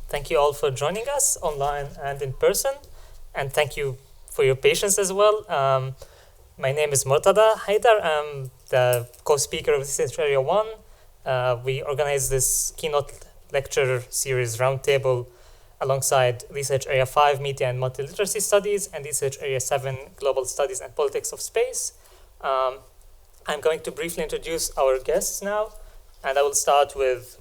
Thank you all for joining us online and in person, and thank you for your patience as well. My name is Mortada Haidar. I'm the co-speaker of Research Area 1. We organize this Keynote Lecture Series Roundtable alongside Research Area 5 Media and Multiliteracy Studies and Research Area 7 Global Studies and Politics of Space. I'm going to briefly introduce our guests now, and I will start with,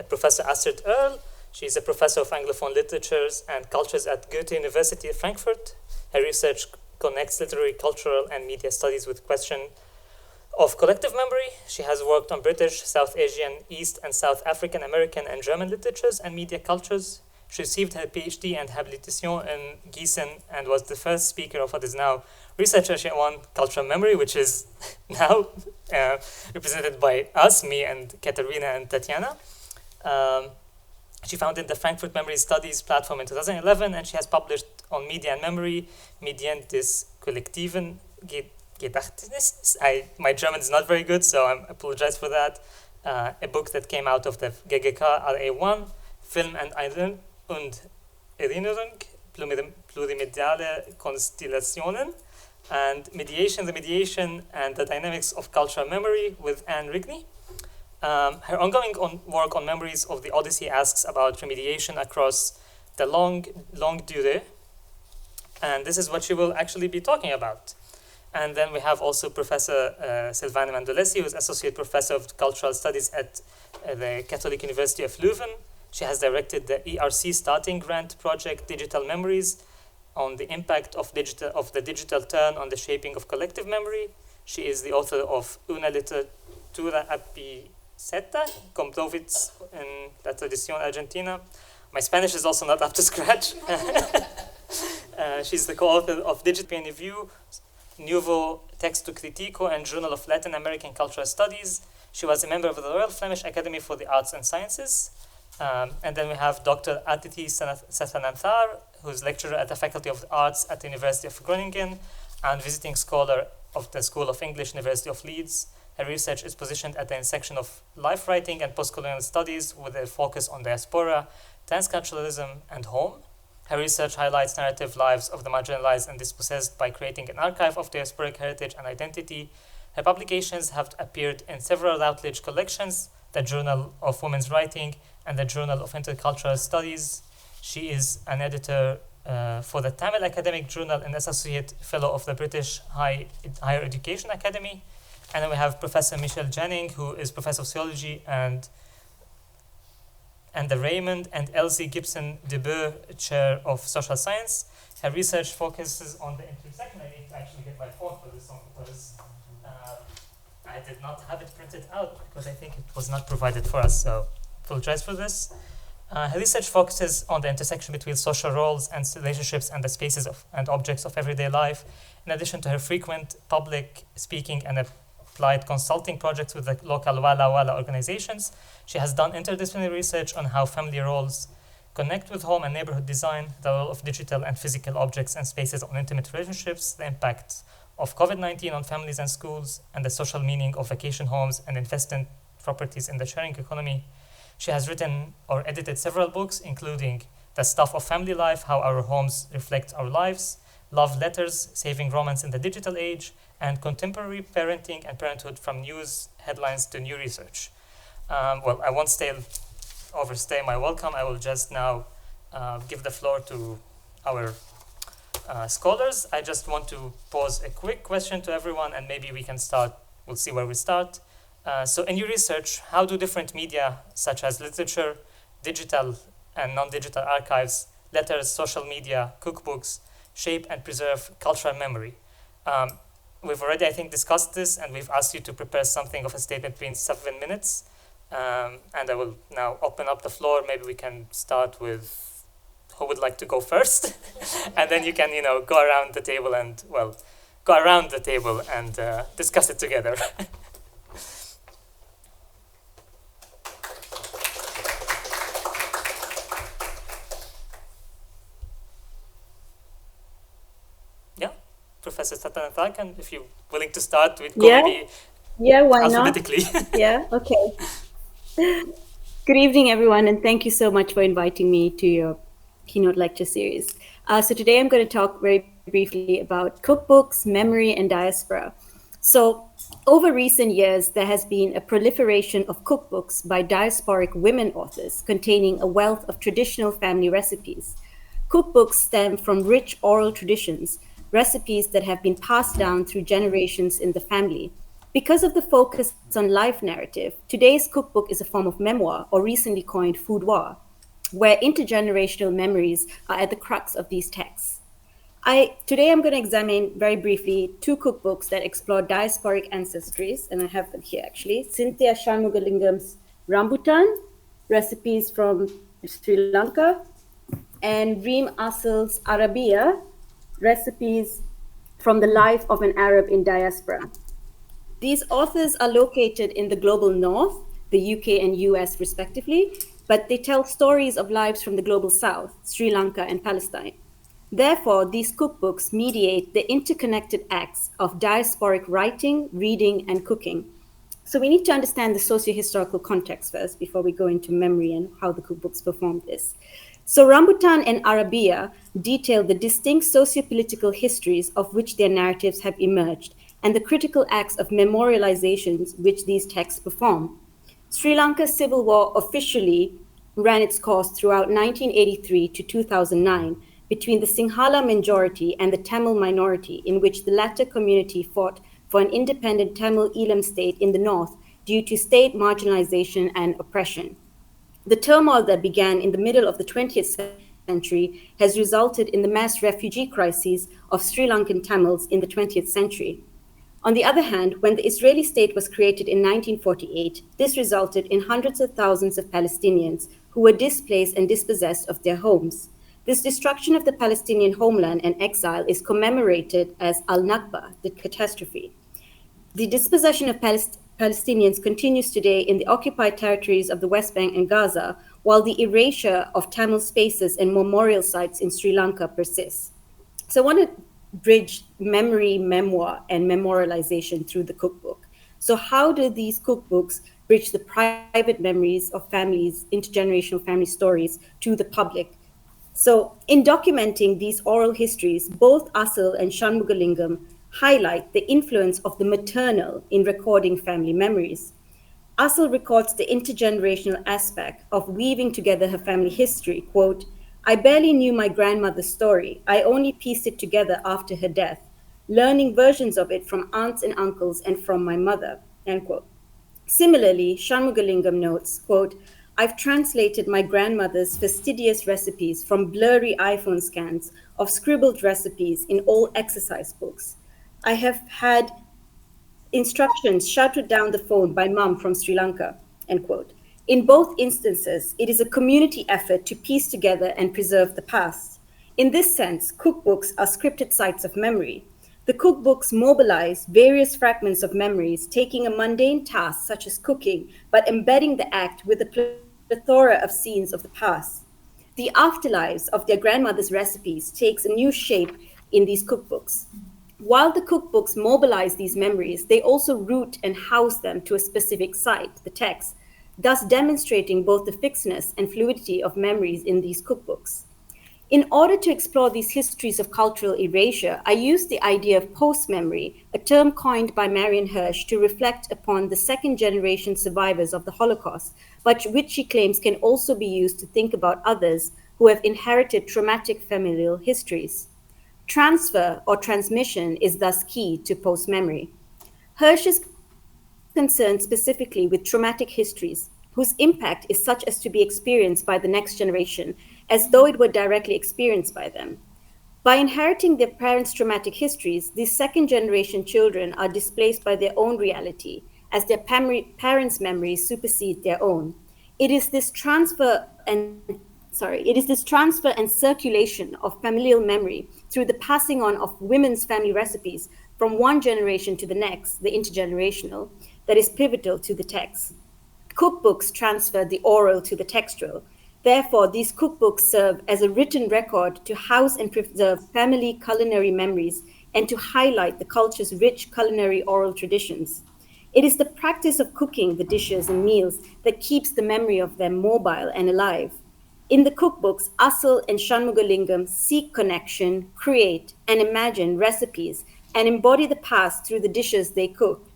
Professor Astrid Earle. She's a professor of Anglophone literatures and cultures at Goethe University Frankfurt. Her research connects literary, cultural, and media studies with question of collective memory. She has worked on British, South Asian, East and South African American and German literatures and media cultures. She received her PhD and habilitation in Gießen and was the first speaker of what is now Research Area 1 Cultural Memory, which is now represented by us, me and Katerina and Tatiana. She founded the Frankfurt Memory Studies platform in 2011, and she has published on media and memory, Medien des kollektiven Gedächtnisses. My German is not very good, so I apologize for that. A book that came out of the GGK RA1, Film und Erinnerung, plurimediale Konstellationen, and the mediation and the dynamics of cultural memory with Anne Rigney. Her ongoing work on memories of the Odyssey asks about remediation across the longue durée, and this is what she will actually be talking about. And then we have also Professor Silvana Mandolesi, who is Associate Professor of Cultural Studies at the Catholic University of Leuven. She has directed the ERC Starting Grant project, Digital Memories, on the impact of the digital turn on the shaping of collective memory. She is the author of Una literatura apiceta, Complovitz in la tradición argentina. My Spanish is also not up to scratch. She's the co-author of Digital Review, Nuevo Texto Critico, and Journal of Latin American Cultural Studies. She was a member of the Royal Flemish Academy for the Arts and Sciences. And then we have Dr. Aditi Sathananthar, who's lecturer at the Faculty of the Arts at the University of Groningen and visiting scholar of the School of English, University of Leeds. Her research is positioned at the intersection of life writing and postcolonial studies with a focus on diaspora, transculturalism, and home. Her research highlights narrative lives of the marginalized and dispossessed by creating an archive of diasporic heritage and identity. Her publications have appeared in several Routledge collections, the Journal of Women's Writing and the Journal of Intercultural Studies. She is an editor for the Tamil Academic Journal and Associate Fellow of the British Higher Education Academy. And then we have Professor Michelle Jennings, who is Professor of Sociology and the Raymond and Elsie Gibson DeBoer Chair of Social Science. Her research focuses on the intersection. I need to actually get my phone for this one because I did not have it printed out because I think it was not provided for us, so apologize for this. Her research focuses on the intersection between social roles and relationships and the spaces and objects of everyday life, in addition to her frequent public speaking and applied consulting projects with the local Wala Wala organizations. She has done interdisciplinary research on how family roles connect with home and neighborhood design, the role of digital and physical objects and spaces on intimate relationships, the impact of COVID-19 on families and schools, and the social meaning of vacation homes and investment properties in the sharing economy. She has written or edited several books, including The Stuff of Family Life, How Our Homes Reflect Our Lives, Love Letters, Saving Romance in the Digital Age, and Contemporary Parenting and Parenthood from News Headlines to New Research. I won't overstay my welcome. I will just now give the floor to our scholars. I just want to pose a quick question to everyone, and maybe we can start. We'll see where we start. So in your research, how do different media, such as literature, digital and non-digital archives, letters, social media, cookbooks, shape and preserve cultural memory? We've already, I think, discussed this, and we've asked you to prepare something of a statement between 7 minutes. And I will now open up the floor. Maybe we can start with who would like to go first, and then you can, go around the table and discuss it together. Professor Sathanathan, if you're willing to start, we'd go maybe why alphabetically. not? Yeah, okay. Good evening, everyone, and thank you so much for inviting me to your keynote lecture series. So today I'm going to talk very briefly about cookbooks, memory, and diaspora. So over recent years, there has been a proliferation of cookbooks by diasporic women authors containing a wealth of traditional family recipes. Cookbooks stem from rich oral traditions, recipes that have been passed down through generations in the family. Because of the focus on life narrative, today's cookbook is a form of memoir, or recently coined foudoir, where intergenerational memories are at the crux of these texts. Today I'm going to examine very briefly two cookbooks that explore diasporic ancestries, and I have them here actually. Cynthia Shanmugalingam's Rambutan, recipes from Sri Lanka, and Reem Assel's Arabia, recipes from the life of an Arab in diaspora. These authors are located in the global north, the UK and US respectively, but they tell stories of lives from the global south, Sri Lanka and Palestine. Therefore, these cookbooks mediate the interconnected acts of diasporic writing, reading, and cooking. So we need to understand the socio-historical context first before we go into memory and how the cookbooks performed this. So Rambutan and Arabia detail the distinct socio-political histories of which their narratives have emerged and the critical acts of memorializations which these texts perform. Sri Lanka's civil war officially ran its course throughout 1983 to 2009 between the Sinhala majority and the Tamil minority, in which the latter community fought for an independent Tamil Elam state in the north due to state marginalization and oppression. The turmoil that began in the middle of the 20th century has resulted in the mass refugee crises of Sri Lankan Tamils in the 20th century. On the other hand, when the Israeli state was created in 1948, this resulted in hundreds of thousands of Palestinians who were displaced and dispossessed of their homes. This destruction of the Palestinian homeland and exile is commemorated as Al-Nakba, the catastrophe. The dispossession of Palestinians continues today in the occupied territories of the West Bank and Gaza, while the erasure of Tamil spaces and memorial sites in Sri Lanka persists. So I want to bridge memory, memoir, and memorialization through the cookbook. So how do these cookbooks bridge the private memories of families, intergenerational family stories, to the public? So in documenting these oral histories, both Asal and Shanmugalingam highlight the influence of the maternal in recording family memories. Asal records the intergenerational aspect of weaving together her family history. Quote, "I barely knew my grandmother's story. I only pieced it together after her death, learning versions of it from aunts and uncles and from my mother." End quote. Similarly, Shanmugalingam notes, quote, "I've translated my grandmother's fastidious recipes from blurry iPhone scans of scribbled recipes in old exercise books. I have had instructions shouted down the phone by mom from Sri Lanka," end quote. In both instances, it is a community effort to piece together and preserve the past. In this sense, cookbooks are scripted sites of memory. The cookbooks mobilize various fragments of memories, taking a mundane task such as cooking, but embedding the act with a plethora of scenes of the past. The afterlives of their grandmother's recipes takes a new shape in these cookbooks. While the cookbooks mobilize these memories, they also root and house them to a specific site, the text, thus demonstrating both the fixedness and fluidity of memories in these cookbooks. In order to explore these histories of cultural erasure, I used the idea of post-memory, a term coined by Marion Hirsch to reflect upon the second-generation survivors of the Holocaust, but which she claims can also be used to think about others who have inherited traumatic familial histories. Transfer or transmission is thus key to post-memory. Hirsch is concerned specifically with traumatic histories, whose impact is such as to be experienced by the next generation, as though it were directly experienced by them. By inheriting their parents' traumatic histories, these second-generation children are displaced by their own reality, as their parents' memories supersede their own. It is this transfer and circulation of familial memory through the passing on of women's family recipes from one generation to the next, the intergenerational, that is pivotal to the text. Cookbooks transfer the oral to the textual. Therefore, these cookbooks serve as a written record to house and preserve family culinary memories and to highlight the culture's rich culinary oral traditions. It is the practice of cooking the dishes and meals that keeps the memory of them mobile and alive. In the cookbooks, Asal and Shanmugalingam seek connection, create, and imagine recipes and embody the past through the dishes they cook.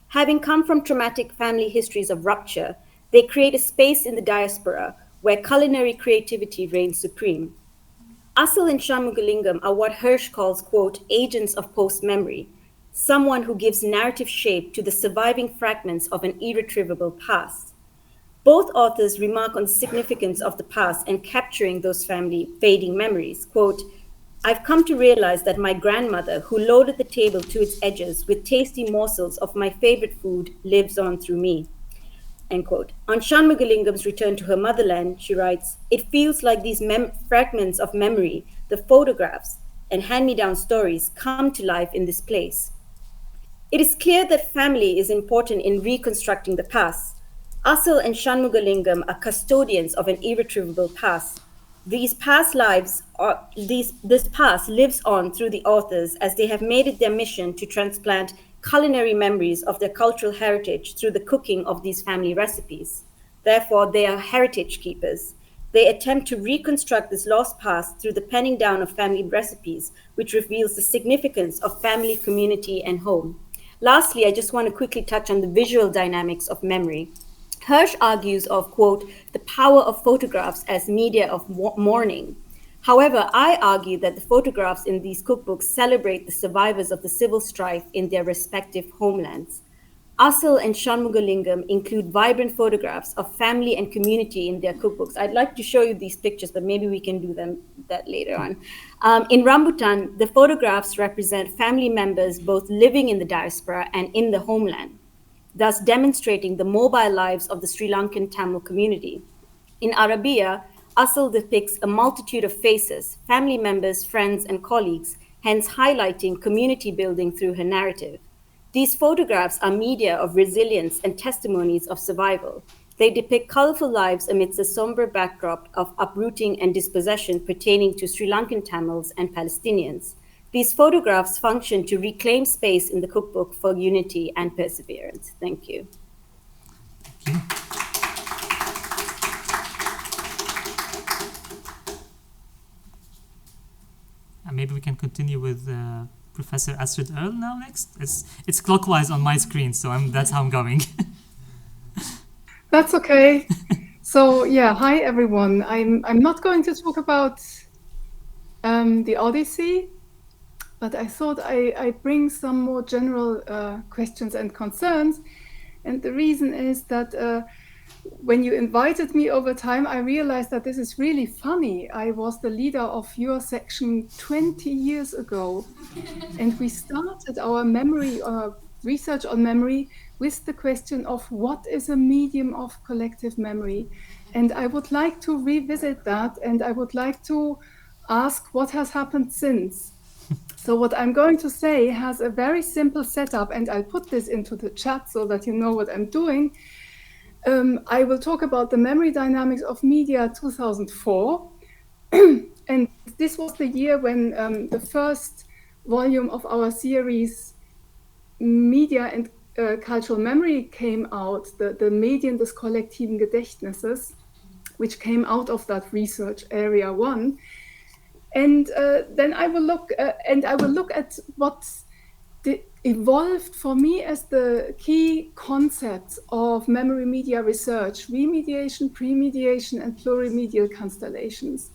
Having come from traumatic family histories of rupture, they create a space in the diaspora where culinary creativity reigns supreme. Asal and Shanmugalingam are what Hirsch calls, quote, agents of post-memory, someone who gives narrative shape to the surviving fragments of an irretrievable past. Both authors remark on the significance of the past and capturing those family fading memories. Quote, I've come to realize that my grandmother, who loaded the table to its edges with tasty morsels of my favorite food, lives on through me. End quote. On Shanmugalingam's return to her motherland, she writes, it feels like these fragments of memory, the photographs and hand-me-down stories come to life in this place. It is clear that family is important in reconstructing the past. Asal and Shanmugalingam are custodians of an irretrievable past. This past lives lives on through the authors as they have made it their mission to transplant culinary memories of their cultural heritage through the cooking of these family recipes. Therefore, they are heritage keepers. They attempt to reconstruct this lost past through the penning down of family recipes, which reveals the significance of family, community, and home. Lastly, I just want to quickly touch on the visual dynamics of memory. Hirsch argues of, quote, the power of photographs as media of mourning. However, I argue that the photographs in these cookbooks celebrate the survivors of the civil strife in their respective homelands. Asal and Shanmugalingam include vibrant photographs of family and community in their cookbooks. I'd like to show you these pictures, but maybe we can do that later on. In Rambutan, the photographs represent family members both living in the diaspora and in the homeland, thus demonstrating the mobile lives of the Sri Lankan Tamil community. In Arabia, Asal depicts a multitude of faces, family members, friends, and colleagues, hence highlighting community building through her narrative. These photographs are media of resilience and testimonies of survival. They depict colorful lives amidst a somber backdrop of uprooting and dispossession pertaining to Sri Lankan Tamils and Palestinians. These photographs function to reclaim space in the cookbook for unity and perseverance. Thank you. Thank you. Maybe we can continue with Professor Astrid Earl now next. It's clockwise on my screen, so that's how I'm going. That's okay. So yeah, hi everyone. I'm not going to talk about the Odyssey, but I thought I bring some more general questions and concerns. And the reason is that when you invited me over time, I realized that this is really funny. I was the leader of your section 20 years ago, and we started our memory research on memory with the question of what is a medium of collective memory. And I would like to revisit that, and I would like to ask what has happened since. So what I'm going to say has a very simple setup, and I'll put this into the chat so that you know what I'm doing. I will talk about the memory dynamics of media 2004. And this was the year when the first volume of our series, Media and Cultural Memory, came out, the Medien des kollektiven Gedächtnisses, which came out of that research area 1. And then I will look at what evolved for me as the key concepts of memory media research: remediation, premediation, and plurimedial constellations.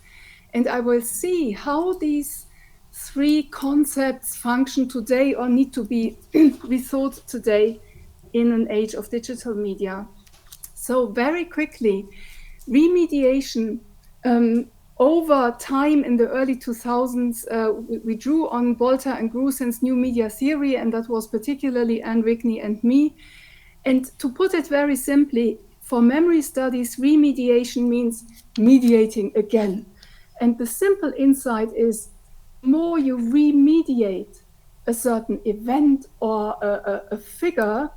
And I will see how these 3 concepts function today or need to be rethought today in an age of digital media. So very quickly, remediation, over time in the early 2000s, we drew on Bolter and Grusin's new media theory, and that was particularly Anne Rigney and me. And to put it very simply, for memory studies, remediation means mediating again. And the simple insight is, the more you remediate a certain event or a figure,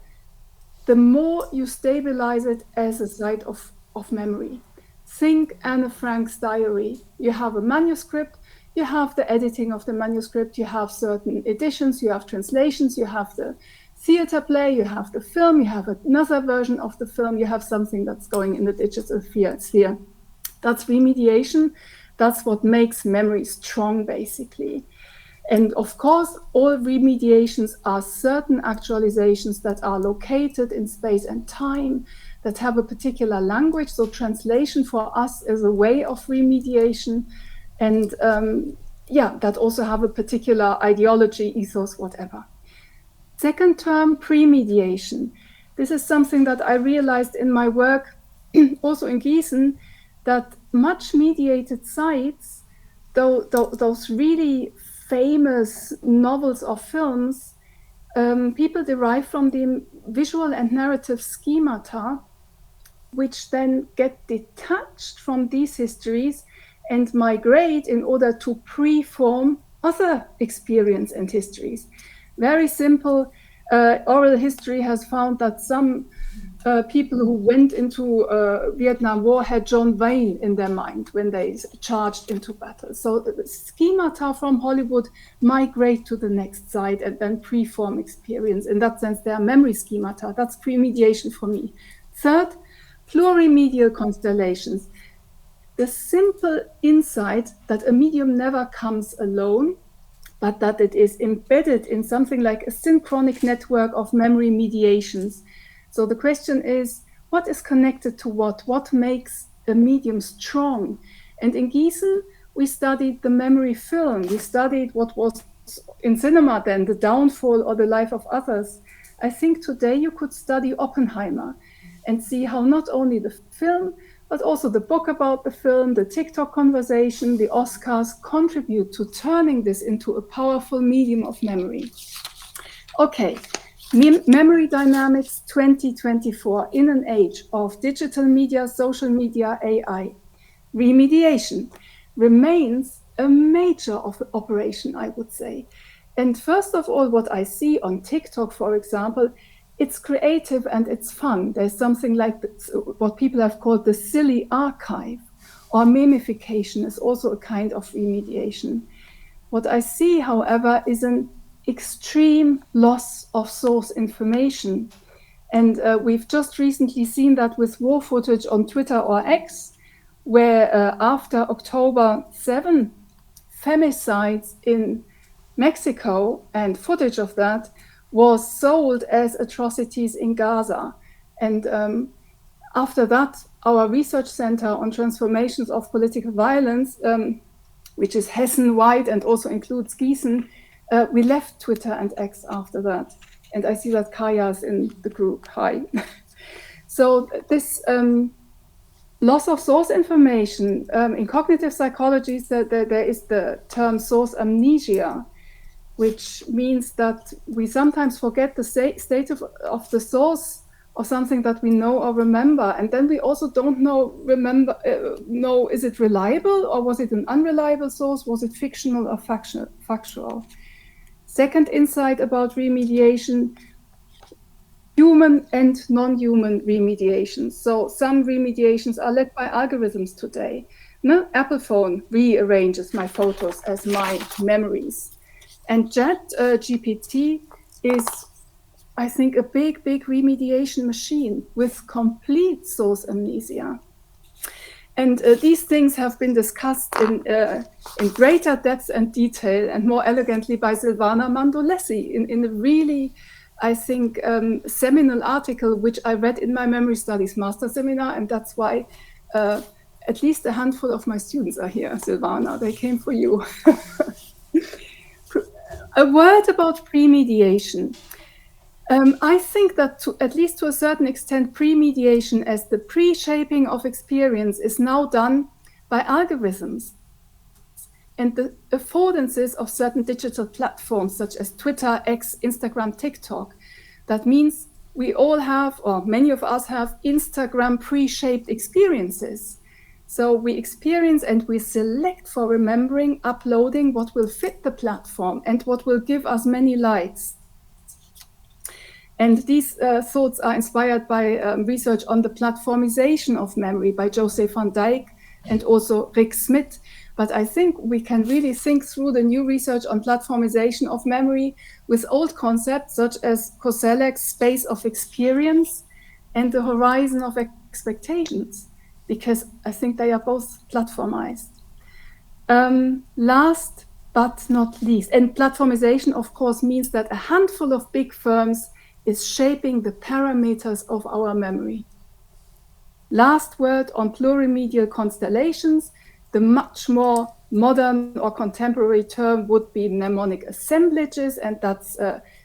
the more you stabilize it as a site of memory. Think Anne Frank's diary. You have a manuscript, you have the editing of the manuscript, you have certain editions, you have translations, you have the theater play, you have the film, you have another version of the film, you have something that's going in the digital sphere. That's remediation. That's what makes memory strong, basically. And of course, all remediations are certain actualizations that are located in space and time, that have a particular language. So translation for us is a way of remediation. And that also have a particular ideology, ethos, whatever. Second term, premediation. This is something that I realized in my work, also in Gießen, that much mediated sites, those really famous novels or films, people derive from the visual and narrative schemata, which then get detached from these histories and migrate in order to preform other experience and histories. Very simple. Oral history has found that some people who went into Vietnam War had John Wayne in their mind when they charged into battle. So schemata from Hollywood migrate to the next site and then preform experience. In that sense, they are memory schemata. That's premediation for me. Third, plurimedial constellations. The simple insight that a medium never comes alone, but that it is embedded in something like a synchronic network of memory mediations. So the question is, what is connected to what? What makes a medium strong? And in Gießen, we studied the memory film. We studied what was in cinema then, the downfall or the life of others. I think today you could study Oppenheimer and see how not only the film, but also the book about the film, the TikTok conversation, the Oscars contribute to turning this into a powerful medium of memory. Okay, memory dynamics 2024 in an age of digital media, social media, AI. Remediation remains a major operation, I would say. And first of all, what I see on TikTok, for example, it's creative and it's fun. There's something like what people have called the silly archive, or memification is also a kind of remediation. What I see, however, is an extreme loss of source information. And we've just recently seen that with war footage on Twitter or X, where after October 7, femicides in Mexico and footage of that was sold as atrocities in Gaza. And after that, our research center on transformations of political violence, which is Hessen-wide and also includes Gießen, we left Twitter and X after that. And I see that Kaya is in the group. Hi. So this loss of source information, in cognitive psychology, there is the term source amnesia, which means that we sometimes forget the state of the source of something that we know or remember. And then we also don't know, is it reliable or was it an unreliable source? Was it fictional or factual? Second insight about remediation, human and non-human remediations. So some remediations are led by algorithms today. No, Apple phone rearranges my photos as my memories. And GPT is, I think, a big remediation machine with complete source amnesia. And these things have been discussed in greater depth and detail and more elegantly by Silvana Mandolesi in a really, I think, seminal article, which I read in my memory studies master seminar. And that's why at least a handful of my students are here, Silvana. They came for you. A word about premediation. I think that at least to a certain extent, premediation as the pre-shaping of experience is now done by algorithms and the affordances of certain digital platforms such as Twitter, X, Instagram, TikTok. That means we all have, or many of us have, Instagram pre-shaped experiences. So we experience and we select for remembering, uploading what will fit the platform and what will give us many likes. And these thoughts are inspired by research on the platformization of memory by José van Dijk and also Rick Smith, But I think we can really think through the new research on platformization of memory with old concepts such as Kosellec's space of experience and the horizon of expectations, because I think they are both platformized. Last but not least, and platformization, of course, means that a handful of big firms is shaping the parameters of our memory. Last word on plurimedial constellations. The much more modern or contemporary term would be mnemonic assemblages, and that's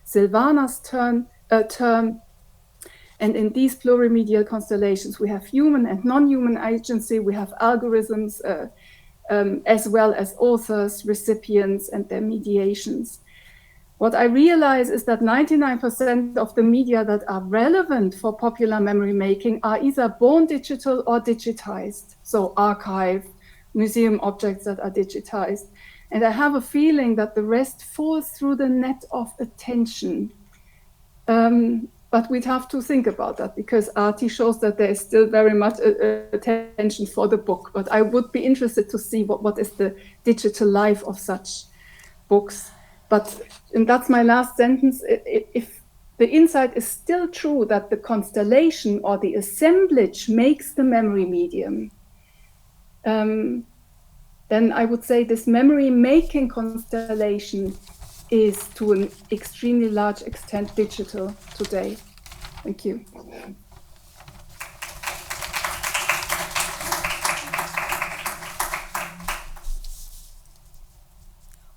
Silvana's term. And in these plurimedial constellations, we have human and non-human agency, we have algorithms, as well as authors, recipients, and their mediations. What I realize is that 99% of the media that are relevant for popular memory making are either born digital or digitized. So archive, museum objects that are digitized. And I have a feeling that the rest falls through the net of attention. But we'd have to think about that, because Arti shows that there is still very much attention for the book. But I would be interested to see what is the digital life of such books. But, and that's my last sentence, if the insight is still true that the constellation or the assemblage makes the memory medium, then I would say this memory making constellation is to an extremely large extent digital today. Thank you.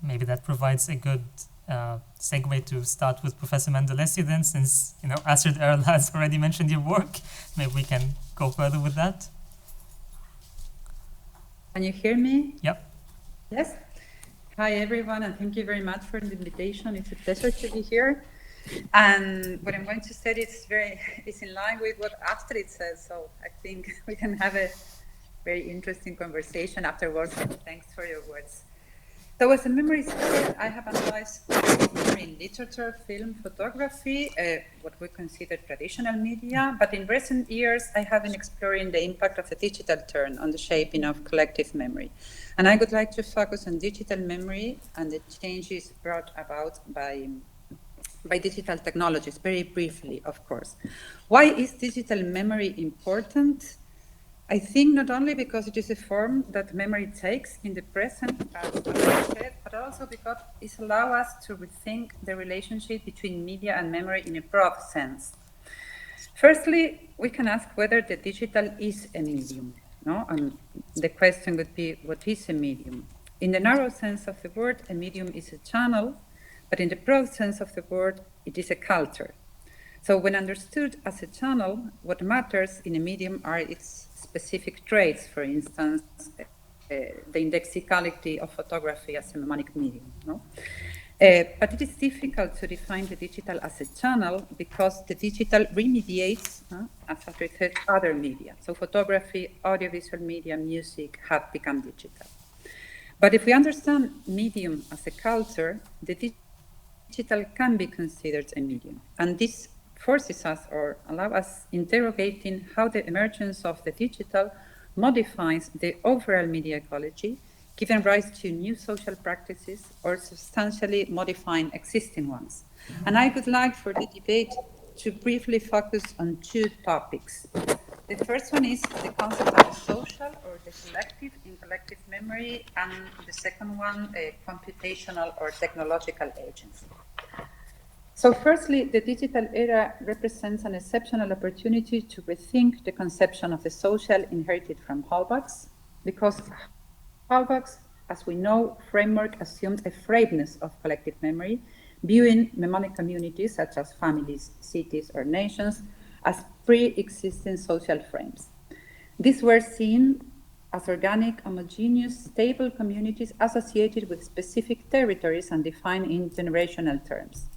Maybe that provides a good segue to start with Professor Mendelesi then, since Astrid Erl has already mentioned your work. Maybe we can go further with that. Can you hear me? Yep. Yes. Hi, everyone, and thank you very much for the invitation. It's a pleasure to be here. And what I'm going to say is in line with what Astrid says, so I think we can have a very interesting conversation afterwards. Thanks for your words. So as a memory scholar, I have analyzed memory in literature, film, photography, what we consider traditional media, but in recent years, I have been exploring the impact of the digital turn on the shaping of collective memory. And I would like to focus on digital memory and the changes brought about by digital technologies, very briefly, of course. Why is digital memory important? I think not only because it is a form that memory takes in the present, as I said, but also because it allows us to rethink the relationship between media and memory in a broad sense. Firstly, we can ask whether the digital is a medium. No? And the question would be, what is a medium? In the narrow sense of the word, a medium is a channel, but in the broad sense of the word, it is a culture. So when understood as a channel, what matters in a medium are its specific traits, for instance, the indexicality of photography as a mnemonic medium. No? But it is difficult to define the digital as a channel because the digital remediates, as I said, other media. So photography, audiovisual media, music have become digital. But if we understand medium as a culture, the digital can be considered a medium. And this forces us or allow us interrogating how the emergence of the digital modifies the overall media ecology, giving rise to new social practices or substantially modifying existing ones. And I would like for the debate to briefly focus on two topics. The first one is the concept of the social or the collective in collective memory, and the second one, a computational or technological agency. So firstly, the digital era represents an exceptional opportunity to rethink the conception of the social inherited from Hallbach's, because Hallbach's, as we know, framework assumed a frameness of collective memory, viewing mnemonic communities such as families, cities, or nations as pre-existing social frames. These were seen as organic, homogeneous, stable communities associated with specific territories and defined in generational terms.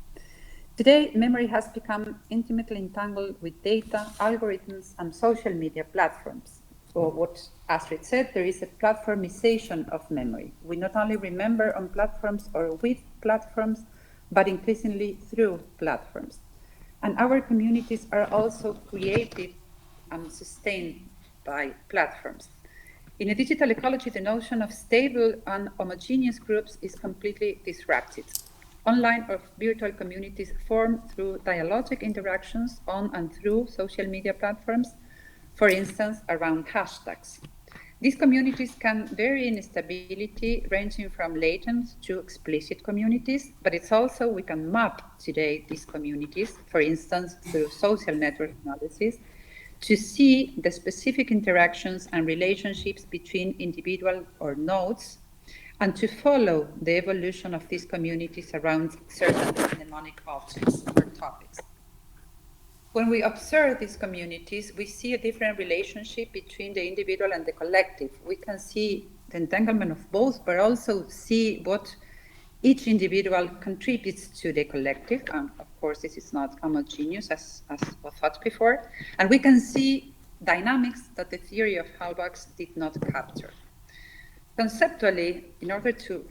Today, memory has become intimately entangled with data, algorithms, and social media platforms. Or what Astrid said, there is a platformization of memory. We not only remember on platforms or with platforms, but increasingly through platforms. And our communities are also created and sustained by platforms. In a digital ecology, the notion of stable and homogeneous groups is completely disrupted. Online or virtual communities form through dialogic interactions on and through social media platforms, for instance, around hashtags. These communities can vary in stability, ranging from latent to explicit communities, but it's also, we can map today these communities, for instance, through social network analysis, to see the specific interactions and relationships between individual or nodes, and to follow the evolution of these communities around certain mnemonic objects or topics. When we observe these communities, we see a different relationship between the individual and the collective. We can see the entanglement of both, but also see what each individual contributes to the collective. And of course, this is not homogeneous as was thought before. And we can see dynamics that the theory of Halbach's did not capture. Conceptually, in order to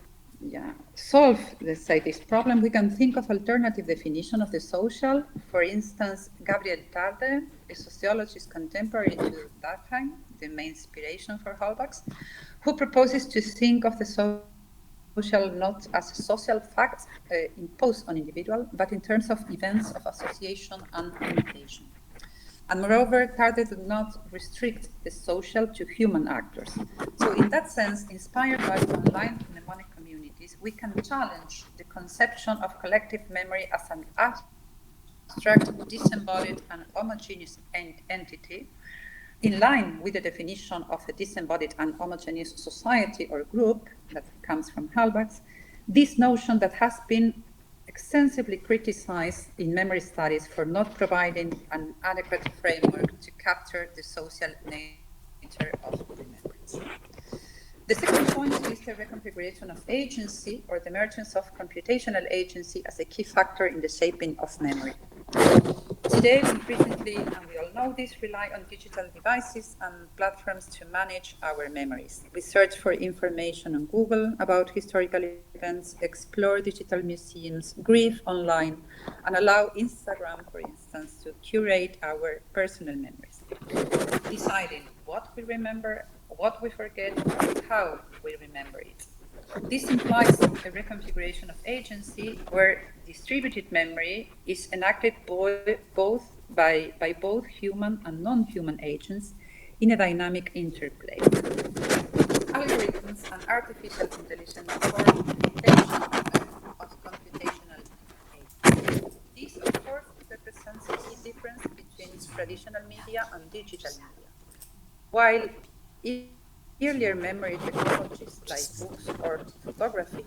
solve, let's say, this problem, we can think of alternative definition of the social. For instance, Gabriel Tarde, a sociologist contemporary to Durkheim, the main inspiration for Halbach's, who proposes to think of the social not as a social fact imposed on individual, but in terms of events of association and imitation. And moreover, Tarde did not restrict the social to human actors. So in that sense, inspired by online mnemonic communities, we can challenge the conception of collective memory as an abstract, disembodied, and homogeneous entity, in line with the definition of a disembodied and homogeneous society or group that comes from Halbach's. This notion that has been extensively criticized in memory studies for not providing an adequate framework to capture the social nature of remembrance. The second point is the reconfiguration of agency, or the emergence of computational agency as a key factor in the shaping of memory. Today, increasingly, and we all know this, rely on digital devices and platforms to manage our memories. We search for information on Google about historical events, explore digital museums, grieve online, and allow Instagram, for instance, to curate our personal memories, deciding what we remember, what we forget, and how we remember it. This implies a reconfiguration of agency where distributed memory is enacted by both human and non-human agents in a dynamic interplay. Algorithms and artificial intelligence form the foundation of computational agency. This, of course, represents a key difference between traditional media and digital media. While earlier memory technologies like books or photography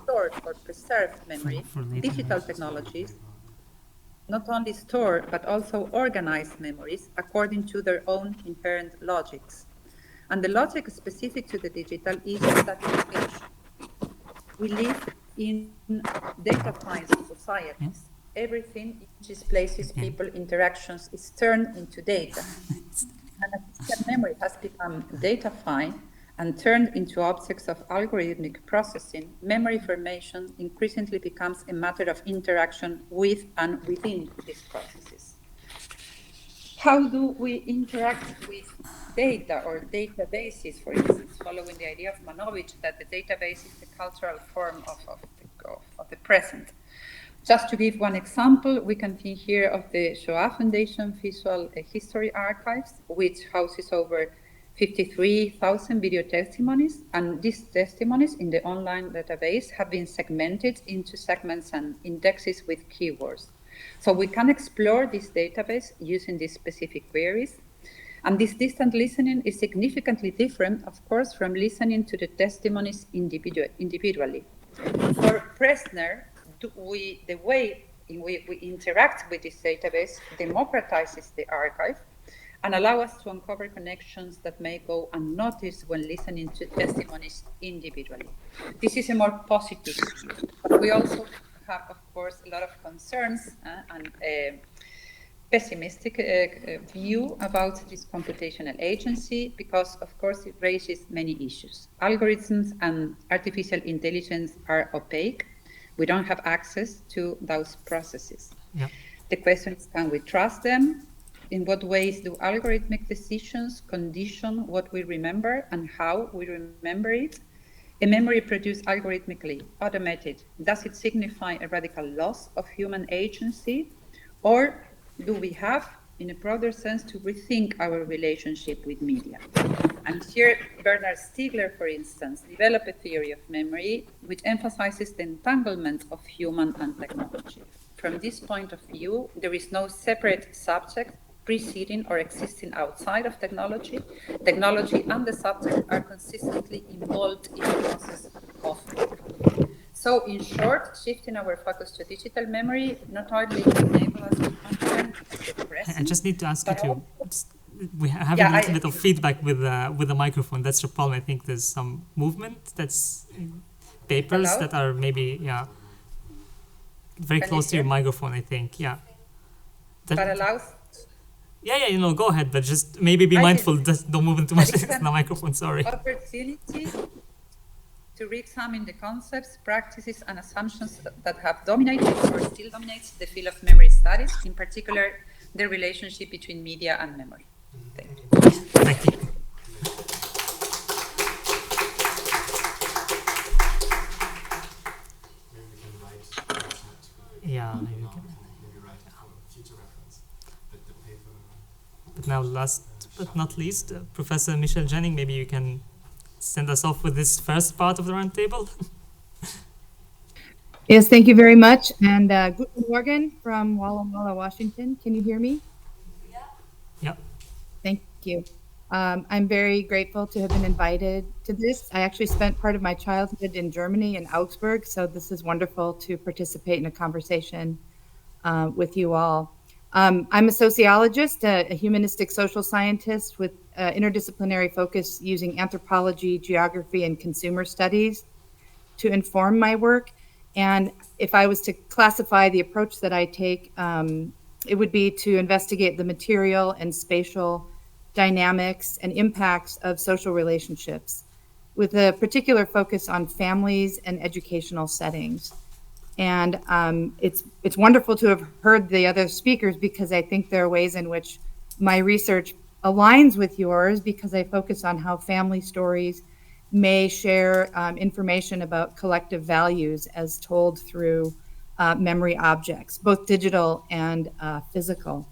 stored or preserved memory, digital technologies not only store but also organize memories according to their own inherent logics. And the logic specific to the digital is statification. We live in data-fied societies. Everything which displaces people interactions is turned into data. And as memory has become data-fied and turned into objects of algorithmic processing, memory formation increasingly becomes a matter of interaction with and within these processes. How do we interact with data or databases, for instance, following the idea of Manovich that the database is the cultural form of the present? Just to give one example, we can think here of the Shoah Foundation Visual History Archives, which houses over 53,000 video testimonies, and these testimonies in the online database have been segmented into segments and indexes with keywords. So we can explore this database using these specific queries. And this distant listening is significantly different, of course, from listening to the testimonies individually. For Presner, the way in which we interact with this database democratizes the archive and allow us to uncover connections that may go unnoticed when listening to testimonies individually. This is a more positive view, but we also have, of course, a lot of concerns and a pessimistic view about this computational agency because, of course, it raises many issues. Algorithms and artificial intelligence are opaque. We don't have access to those processes. Yeah. The question is, can we trust them? in what ways do algorithmic decisions condition what we remember and how we remember it? A memory produced algorithmically, automated, does it signify a radical loss of human agency? Or do we have, in a broader sense, to rethink our relationship with media? And here, Bernard Stiegler, for instance, developed a theory of memory which emphasizes the entanglement of human and technology. From this point of view, there is no separate subject preceding or existing outside of technology. Technology and the subject are consistently involved in the process of memory. So, in short, shifting our focus to digital memory not only enables us to understand the present. I just need to ask you but to. We have a little bit of feedback with the microphone. That's the problem. I think there's some movement. That's papers Hello? that are maybe very Can close you to your hear? microphone. I think But allows. Yeah, go ahead, but just maybe be I mindful. can- Just don't move in too much There is into an the microphone. Sorry. opportunity to re-examine the concepts, practices, and assumptions that have dominated or still dominates the field of memory studies, in particular, the relationship between media and memory. Thank you. Thank you. Yeah, maybe we can. But now, last but not least, Professor Michel Jennings, maybe you can send us off with this first part of the roundtable. Yes, thank you very much. And Guten Morgen from Walla Walla, Washington. Can you hear me? Yeah. Thank you. I'm very grateful to have been invited to this. I actually spent part of my childhood in Germany, in Augsburg, so this is wonderful to participate in a conversation with you all. I'm a sociologist, a humanistic social scientist with interdisciplinary focus using anthropology, geography, and consumer studies to inform my work. And if I was to classify the approach that I take, it would be to investigate the material and spatial dynamics and impacts of social relationships, with a particular focus on families and educational settings. And it's wonderful to have heard the other speakers, because I think there are ways in which my research aligns with yours, because I focus on how family stories may share information about collective values as told through memory objects, both digital and physical.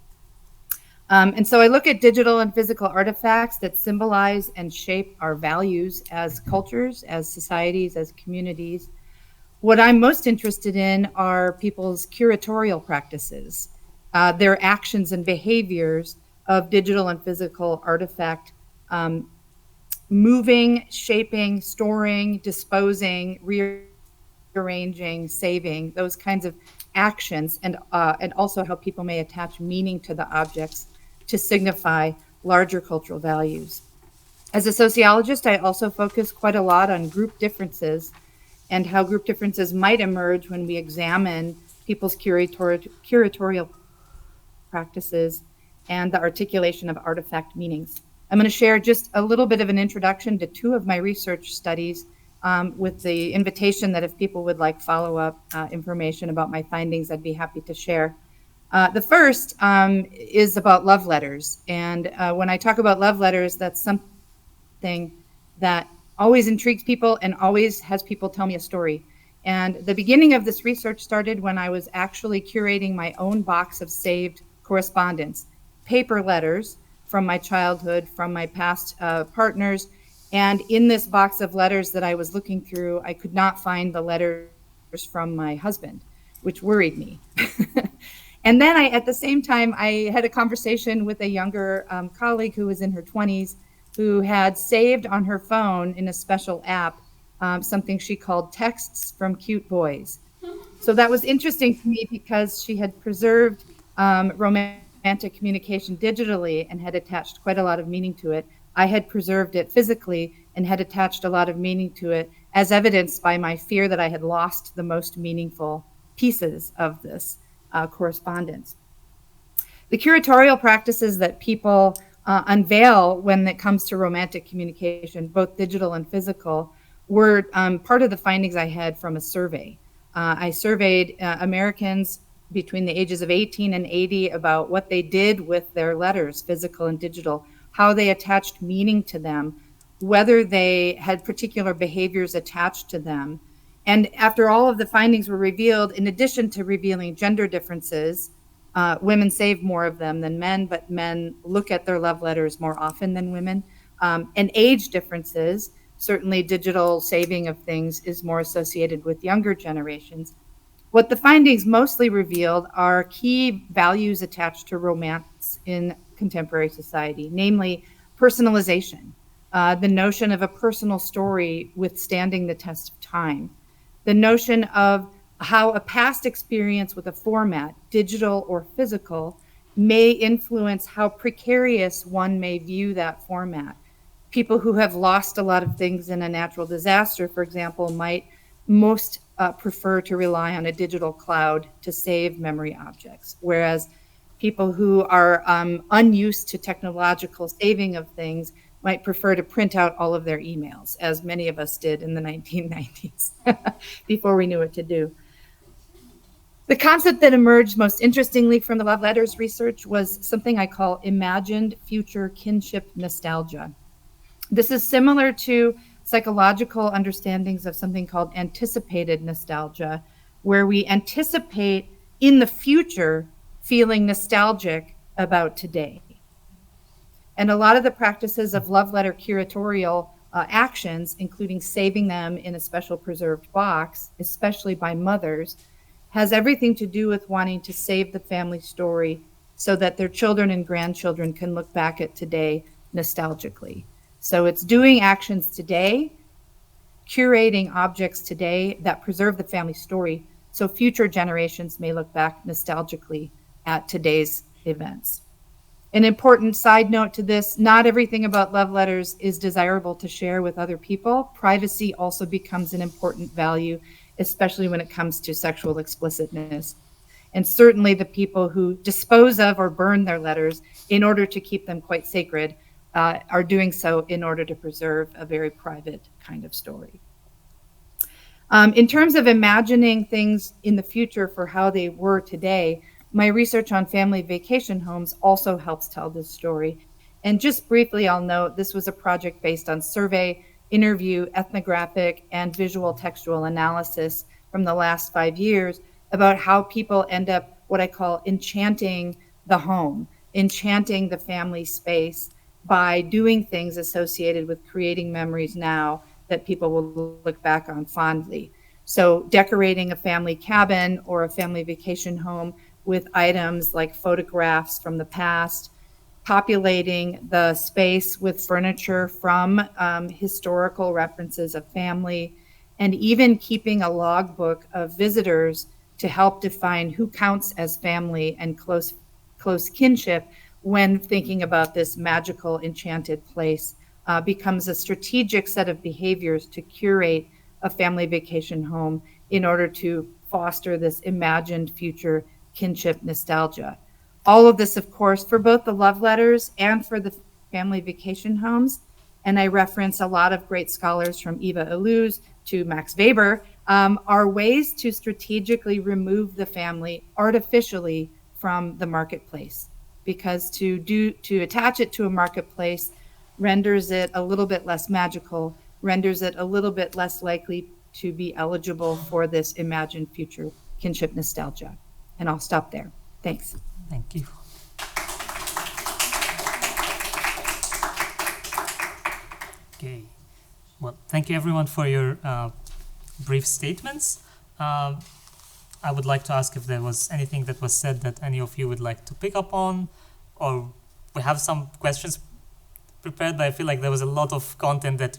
And so I look at digital and physical artifacts that symbolize and shape our values as cultures, as societies, as communities. What I'm most interested in are people's curatorial practices, their actions and behaviors of digital and physical artifact, moving, shaping, storing, disposing, rearranging, saving, those kinds of actions, and also how people may attach meaning to the objects to signify larger cultural values. As a sociologist, I also focus quite a lot on group differences and how group differences might emerge when we examine people's curatorial practices and the articulation of artifact meanings. I'm going to share just a little bit of an introduction to two of my research studies with the invitation that if people would like follow-up information about my findings, I'd be happy to share. The first is about love letters. And when I talk about love letters, that's something that always intrigues people and always has people tell me a story. And the beginning of this research started when I was actually curating my own box of saved correspondence, paper letters from my childhood, from my past partners. And in this box of letters that I was looking through, I could not find the letters from my husband, which worried me. And then at the same time, I had a conversation with a younger colleague who was in her 20s, who had saved on her phone in a special app something she called texts from cute boys. So that was interesting to me because she had preserved romantic communication digitally and had attached quite a lot of meaning to it. I had preserved it physically and had attached a lot of meaning to it, as evidenced by my fear that I had lost the most meaningful pieces of this correspondence. The curatorial practices that people unveil when it comes to romantic communication, both digital and physical, were part of the findings I had from a survey. I surveyed Americans between the ages of 18 and 80 about what they did with their letters, physical and digital, how they attached meaning to them, whether they had particular behaviors attached to them. And after all of the findings were revealed, in addition to revealing gender differences, women save more of them than men, but men look at their love letters more often than women. And age differences, certainly digital saving of things is more associated with younger generations. What the findings mostly revealed are key values attached to romance in contemporary society, namely personalization, the notion of a personal story withstanding the test of time, the notion of how a past experience with a format, digital or physical, may influence how precarious one may view that format. People who have lost a lot of things in a natural disaster, for example, might most prefer to rely on a digital cloud to save memory objects, whereas people who are unused to technological saving of things might prefer to print out all of their emails, as many of us did in the 1990s before we knew what to do. The concept that emerged most interestingly from the love letters research was something I call imagined future kinship nostalgia. This is similar to psychological understandings of something called anticipated nostalgia, where we anticipate in the future feeling nostalgic about today. And a lot of the practices of love letter curatorial actions, including saving them in a special preserved box, especially by mothers, has everything to do with wanting to save the family story so that their children and grandchildren can look back at today nostalgically. So it's doing actions today, curating objects today that preserve the family story so future generations may look back nostalgically at today's events. An important side note to this, not everything about love letters is desirable to share with other people. Privacy also becomes an important value, especially when it comes to sexual explicitness. And certainly the people who dispose of or burn their letters in order to keep them quite sacred are doing so in order to preserve a very private kind of story. In terms of imagining things in the future for how they were today, my research on family vacation homes also helps tell this story. And just briefly, I'll note this was a project based on survey, interview, ethnographic, and visual textual analysis from the last 5 years about how people end up what I call enchanting the home, enchanting the family space by doing things associated with creating memories now that people will look back on fondly. So decorating a family cabin or a family vacation home with items like photographs from the past, populating the space with furniture from historical references of family, and even keeping a logbook of visitors to help define who counts as family and close kinship when thinking about this magical, enchanted place becomes a strategic set of behaviors to curate a family vacation home in order to foster this imagined future kinship nostalgia. All of this, of course, for both the love letters and for the family vacation homes. And I reference a lot of great scholars from Eva Illouz to Max Weber, are ways to strategically remove the family artificially from the marketplace. Because to attach it to a marketplace renders it a little bit less magical, renders it a little bit less likely to be eligible for this imagined future kinship nostalgia. And I'll stop there. Thanks. Thank you. Okay. Well, thank you everyone for your brief statements. I would like to ask if there was anything that was said that any of you would like to pick up on, or we have some questions prepared, but I feel like there was a lot of content that,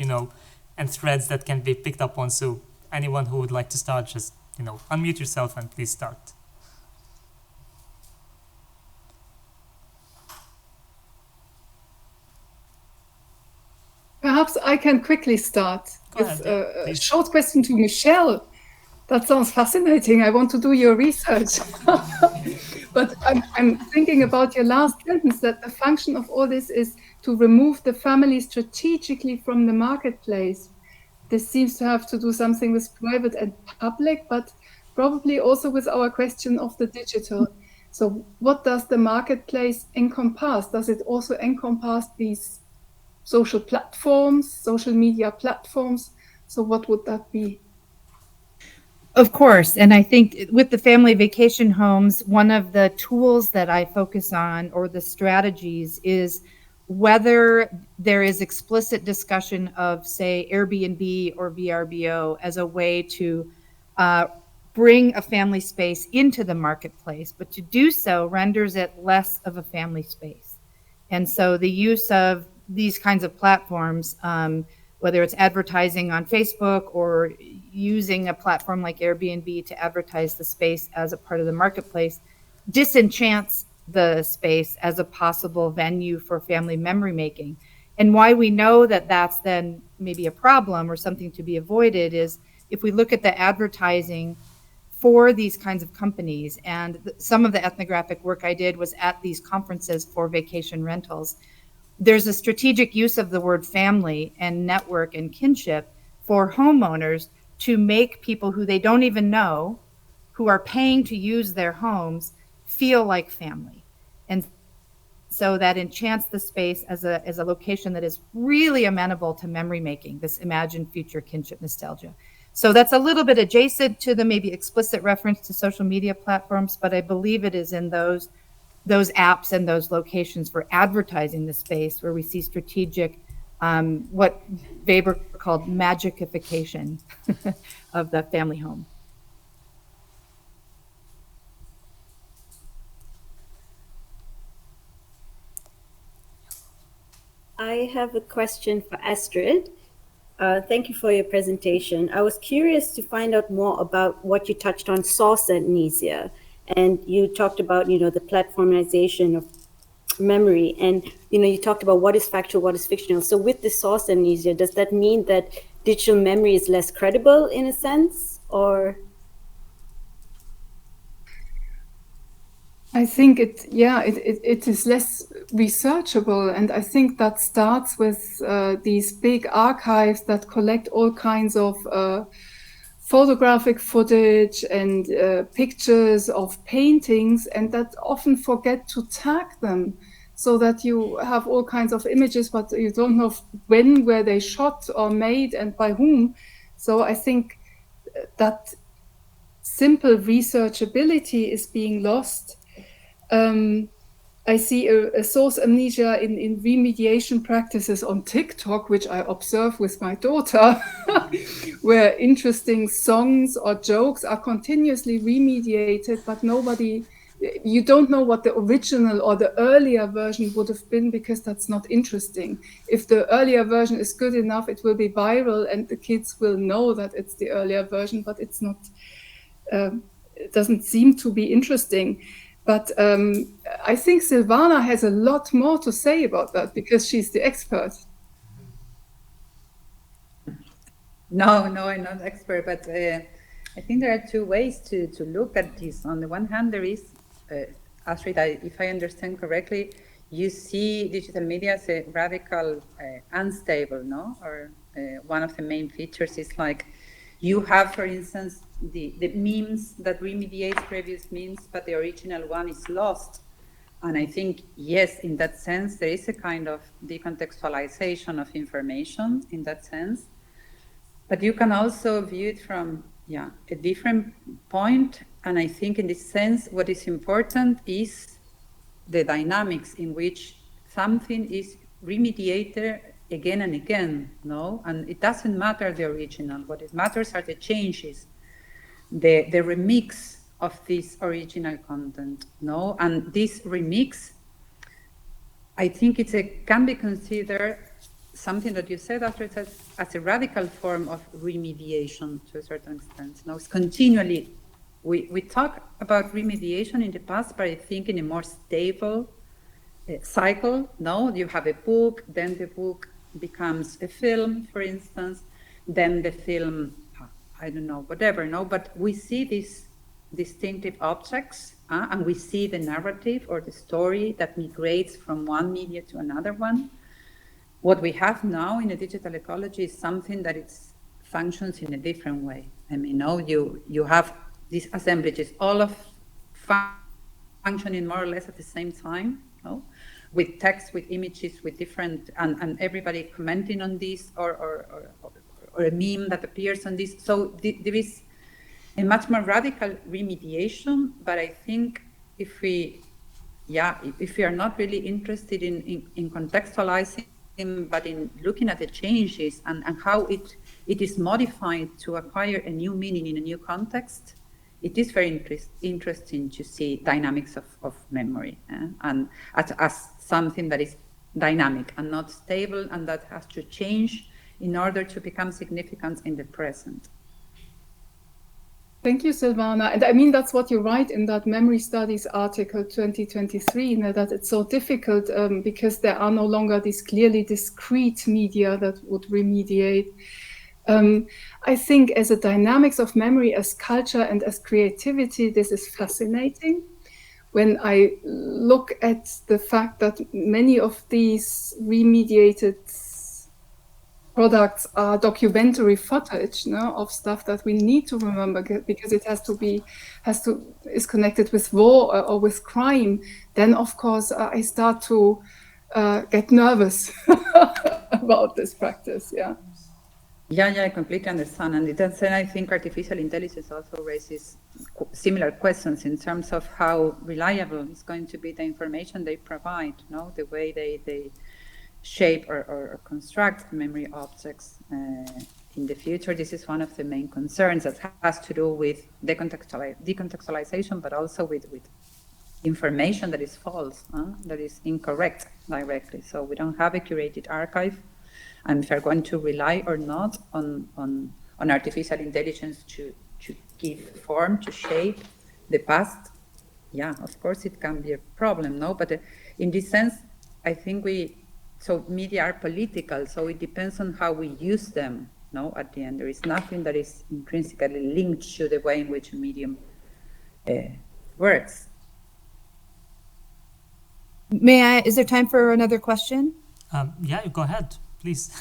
and threads that can be picked up on. So anyone who would like to start, just, unmute yourself and please start. Perhaps I can quickly start Go with ahead, a short question to Michelle. That sounds fascinating. I want to do your research. But I'm thinking about your last sentence, that the function of all this is to remove the family strategically from the marketplace. This seems to have to do something with private and public, but probably also with our question of the digital. So what does the marketplace encompass? Does it also encompass these social platforms, social media platforms? So what would that be? Of course. And I think with the family vacation homes, one of the tools that I focus on, or the strategies, is whether there is explicit discussion of, say, Airbnb or VRBO as a way to bring a family space into the marketplace, but to do so renders it less of a family space. And so the use of these kinds of platforms, whether it's advertising on Facebook or using a platform like Airbnb to advertise the space as a part of the marketplace, disenchants the space as a possible venue for family memory making. And why we know that that's then maybe a problem or something to be avoided is if we look at the advertising for these kinds of companies, and some of the ethnographic work I did was at these conferences for vacation rentals, there's a strategic use of the word family and network and kinship for homeowners to make people who they don't even know, who are paying to use their homes, feel like family. And so that enchants the space as a location that is really amenable to memory making, this imagined future kinship nostalgia. So that's a little bit adjacent to the maybe explicit reference to social media platforms, but I believe it is in those apps and those locations for advertising the space where we see strategic, what Weber called magicification of the family home. I have a question for Astrid. Thank you for your presentation. I was curious to find out more about what you touched on source amnesia. And you talked about, the platformization of memory. And, you talked about what is factual, what is fictional. So with the source amnesia, does that mean that digital memory is less credible in a sense, or? I think it is less researchable, and I think that starts with these big archives that collect all kinds of photographic footage and pictures of paintings, and that often forget to tag them, so that you have all kinds of images, but you don't know when were they shot or made and by whom. So I think that simple researchability is being lost. I see a source amnesia in remediation practices on TikTok, which I observe with my daughter, where interesting songs or jokes are continuously remediated, but you don't know what the original or the earlier version would have been, because that's not interesting. If the earlier version is good enough, it will be viral and the kids will know that it's the earlier version, but it's not, it doesn't seem to be interesting. But I think Silvana has a lot more to say about that, because she's the expert. No, I'm not expert, but I think there are two ways to look at this. On the one hand, there is, Astrid, if I understand correctly, you see digital media as a radical unstable, no? Or one of the main features is like, you have, for instance, the memes that remediate previous memes, but the original one is lost. And I think, yes, in that sense, there is a kind of decontextualization of information in that sense. But you can also view it from a different point. And I think in this sense, what is important is the dynamics in which something is remediated again and again, no? And it doesn't matter the original. What it matters are the changes, the remix of this original content, no? And this remix, I think can be considered something that you said after, as a radical form of remediation to a certain extent. No, it's continually, we talk about remediation in the past, but I think in a more stable cycle, no? You have a book, then the book becomes a film, for instance, then the film, I don't know, whatever, no? But we see these distinctive objects, and we see the narrative or the story that migrates from one media to another one. What we have now in a digital ecology is something that functions in a different way. I mean, you have these assemblages, all of functioning more or less at the same time, no? With text, with images, with different, and everybody commenting on this, or a meme that appears on this. So there is a much more radical remediation, but I think if we are not really interested in contextualizing, but in looking at the changes and how it is modified to acquire a new meaning in a new context, it is very interesting to see dynamics of memory, and as something that is dynamic and not stable, and that has to change in order to become significant in the present. Thank you, Silvana. And I mean, that's what you write in that Memory Studies article 2023, you know, that it's so difficult because there are no longer these clearly discrete media that would remediate. I think as a dynamics of memory, as culture and as creativity, this is fascinating. When I look at the fact that many of these remediated products are documentary footage, no, of stuff that we need to remember because it is connected with war or with crime, then of course I start to get nervous about this practice. Yeah, I completely understand. And then I think artificial intelligence also raises similar questions in terms of how reliable is going to be the information they provide, no? The way they shape or construct memory objects in the future. This is one of the main concerns that has to do with decontextualization, but also with information that is false, that is incorrect directly. So we don't have a curated archive. And if we're going to rely or not on artificial intelligence to give form, to shape the past, of course it can be a problem, no? But in this sense, I think so media are political, so it depends on how we use them, no? At the end, there is nothing that is intrinsically linked to the way in which a medium works. Is there time for another question? Yeah, go ahead. Please.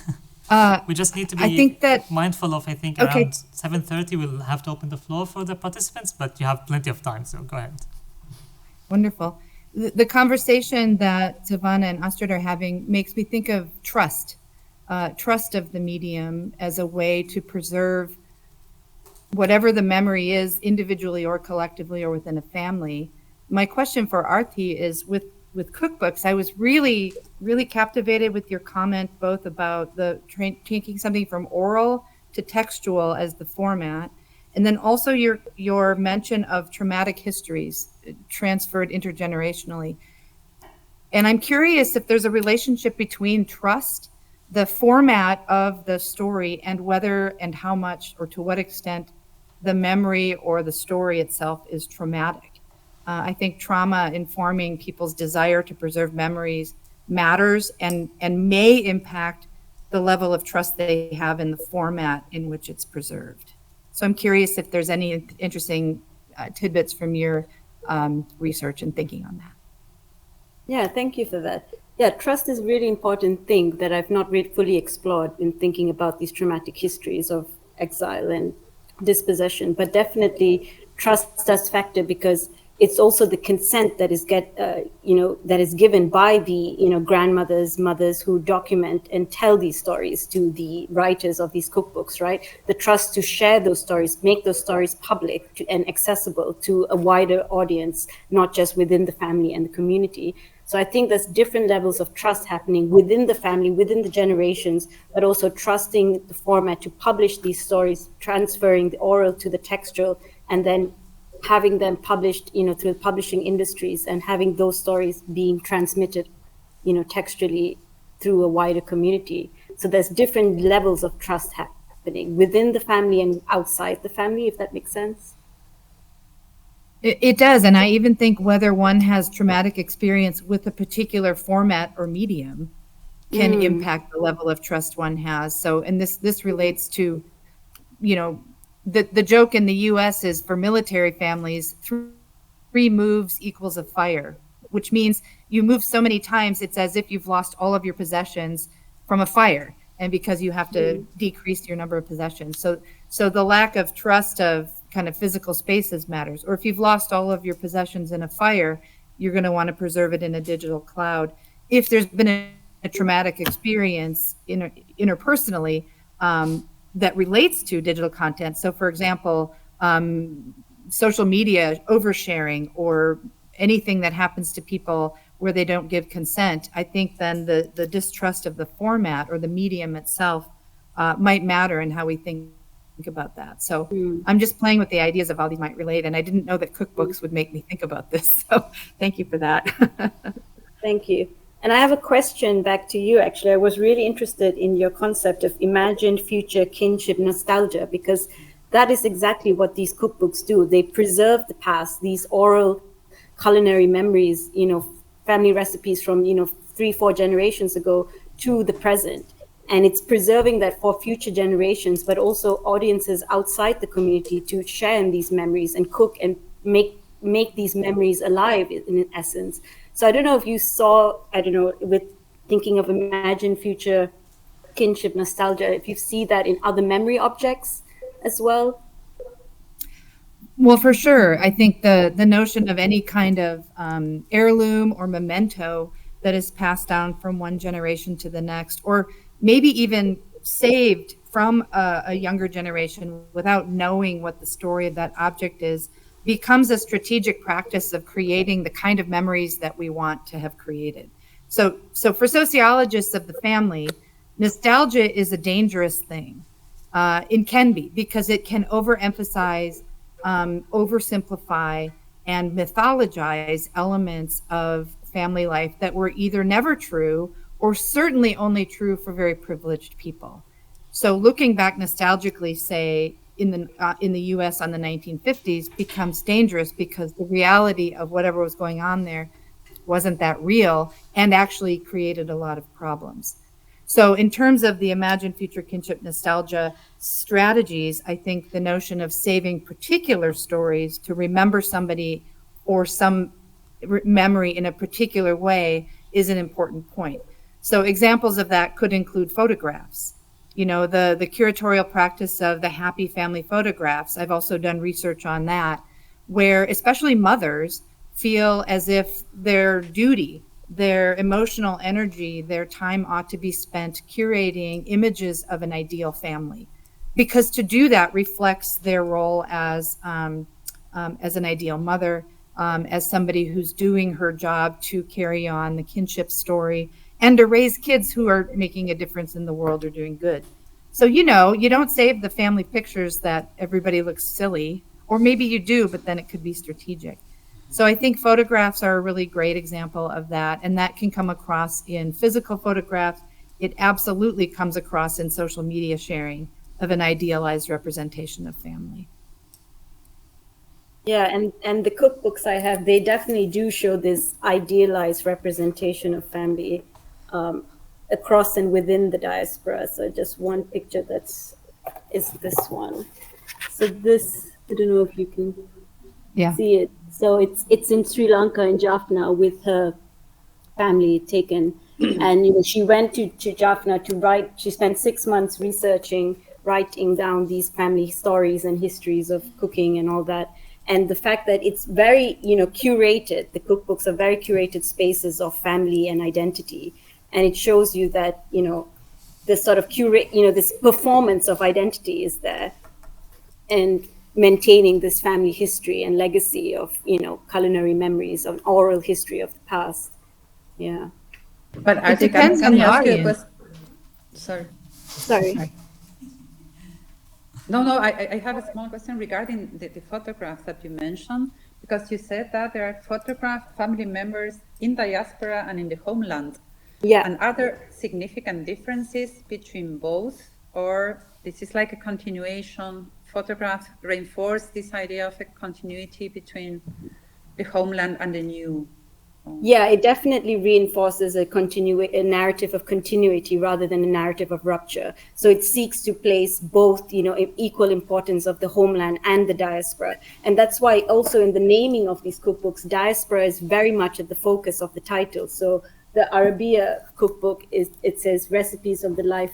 We just need to be mindful of, around 7:30 we'll have to open the floor for the participants, but you have plenty of time, so go ahead. Wonderful. The conversation that Silvana and Astrid are having makes me think of trust of the medium as a way to preserve whatever the memory is individually or collectively or within a family. My question for Arti is with cookbooks, I was really, really captivated with your comment both about the taking something from oral to textual as the format, and then also your mention of traumatic histories transferred intergenerationally. And I'm curious if there's a relationship between trust, the format of the story, and whether and how much or to what extent the memory or the story itself is traumatic. I think trauma informing people's desire to preserve memories matters and may impact the level of trust they have in the format in which it's preserved. So I'm curious if there's any interesting tidbits from your research and thinking on that. Yeah, thank you for that. Yeah, trust is a really important thing that I've not really fully explored in thinking about these traumatic histories of exile and dispossession, but definitely trust does factor because it's also the consent that is that is given by the grandmothers, mothers who document and tell these stories to the writers of these cookbooks, right? The trust to share those stories, make those stories public and accessible to a wider audience, not just within the family and the community. So I think there's different levels of trust happening within the family, within the generations, but also trusting the format to publish these stories, transferring the oral to the textual, and then having them published, through the publishing industries and having those stories being transmitted, textually through a wider community. So there's different levels of trust happening within the family and outside the family, if that makes sense. It does. And I even think whether one has traumatic experience with a particular format or medium can impact the level of trust one has. So, and this relates to, the joke in the US is for military families, 3 moves equals a fire, which means you move so many times, it's as if you've lost all of your possessions from a fire. And because you have to decrease your number of possessions. So the lack of trust of kind of physical spaces matters. Or if you've lost all of your possessions in a fire, you're going to want to preserve it in a digital cloud. If there's been a traumatic experience interpersonally that relates to digital content. So for example, social media oversharing or anything that happens to people where they don't give consent, I think then the distrust of the format or the medium itself might matter in how we think about that. So I'm just playing with the ideas of how these might relate. And I didn't know that cookbooks would make me think about this. So thank you for that. Thank you. And I have a question back to you, actually. I was really interested in your concept of imagined future kinship nostalgia, because that is exactly what these cookbooks do. They preserve the past, these oral culinary memories, family recipes from, 3-4 generations ago to the present. And it's preserving that for future generations, but also audiences outside the community to share in these memories and cook and make these memories alive in essence. So I don't know if you saw, with thinking of imagined future kinship nostalgia, if you see that in other memory objects as well. Well, for sure. I think the notion of any kind of heirloom or memento that is passed down from one generation to the next, or maybe even saved from a younger generation without knowing what the story of that object is, becomes a strategic practice of creating the kind of memories that we want to have created. So for sociologists of the family, nostalgia is a dangerous thing. It can be, because it can overemphasize, oversimplify, and mythologize elements of family life that were either never true or certainly only true for very privileged people. So looking back nostalgically, say, in the US on the 1950s becomes dangerous, because the reality of whatever was going on there wasn't that real and actually created a lot of problems. So in terms of the imagined future kinship nostalgia strategies, I think the notion of saving particular stories to remember somebody or some memory in a particular way is an important point. So examples of that could include photographs. The curatorial practice of the happy family photographs. I've also done research on that, where especially mothers feel as if their duty, their emotional energy, their time ought to be spent curating images of an ideal family, because to do that reflects their role as an ideal mother, as somebody who's doing her job to carry on the kinship story and to raise kids who are making a difference in the world or doing good. So, you don't save the family pictures that everybody looks silly, or maybe you do, but then it could be strategic. So I think photographs are a really great example of that. And that can come across in physical photographs. It absolutely comes across in social media sharing of an idealized representation of family. Yeah, and the cookbooks I have, they definitely do show this idealized representation of family across and within the diaspora. So just one picture is this one. So this, I don't know if you can see it. So it's in Sri Lanka, in Jaffna, with her family taken. And she went to Jaffna to write. She spent 6 months writing down these family stories and histories of cooking and all that. And the fact that it's very, curated, the cookbooks are very curated spaces of family and identity. And it shows you that, this sort of this performance of identity is there, and maintaining this family history and legacy of, culinary memories, of oral history of the past. Yeah. But it depends on the audience. Sorry. No, I have a small question regarding the photographs that you mentioned, because you said that there are photographed family members in diaspora and in the homeland. Yeah. And are there significant differences between both, or this is like a continuation? Photographs reinforce this idea of a continuity between the homeland and the new. Yeah, it definitely reinforces a narrative of continuity rather than a narrative of rupture. So it seeks to place both, equal importance of the homeland and the diaspora. And that's why also in the naming of these cookbooks, diaspora is very much at the focus of the title. So the Arabia cookbook it says recipes of the life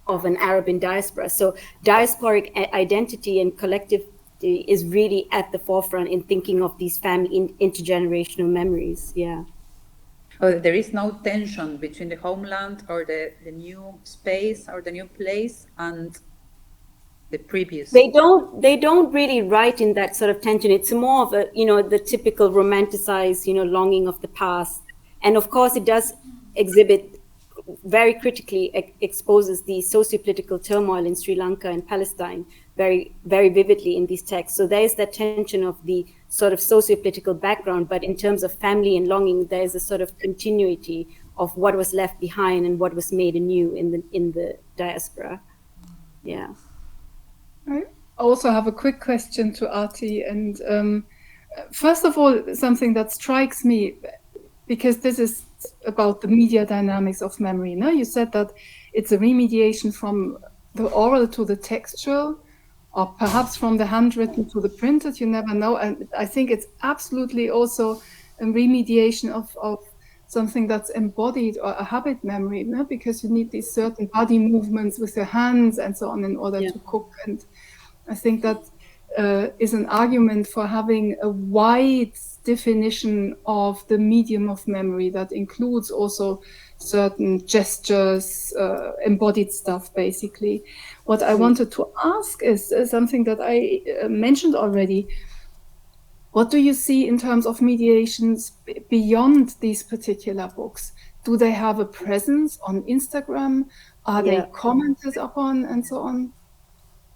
of an Arab in diaspora. So diasporic identity and collective University is really at the forefront in thinking of these family intergenerational memories. Yeah. Oh, there is no tension between the homeland or the new space or the new place and the previous. They don't really write in that sort of tension. It's more of a, the typical romanticized, longing of the past. And of course it does exhibit, very critically exposes the socio-political turmoil in Sri Lanka and Palestine very, very vividly in these texts. So there is that tension of the sort of socio-political background, but in terms of family and longing, there is a sort of continuity of what was left behind and what was made anew in the diaspora. Yeah. I also have a quick question to Arti. And first of all, something that strikes me, because this is about the media dynamics of memory. No, you said that it's a remediation from the oral to the textual, or perhaps from the handwritten to the printed, you never know. And I think it's absolutely also a remediation of something that's embodied, or a habit memory, no? Because you need these certain body movements with your hands and so on in order to cook. And I think that is an argument for having a wide definition of the medium of memory that includes also certain gestures, embodied stuff, basically. What I wanted to ask is something that I mentioned already. What do you see in terms of mediations beyond these particular books? Do they have a presence on Instagram? Are they commented upon and so on?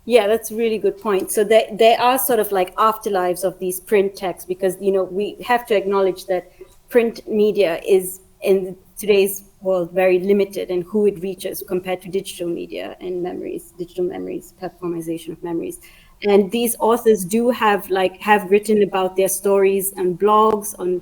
Yeah, that's a really good point. So they are sort of like afterlives of these print texts, because, we have to acknowledge that print media is in today's world very limited in who it reaches compared to digital media and memories, digital memories, platformization of memories. And these authors do have written about their stories on blogs, on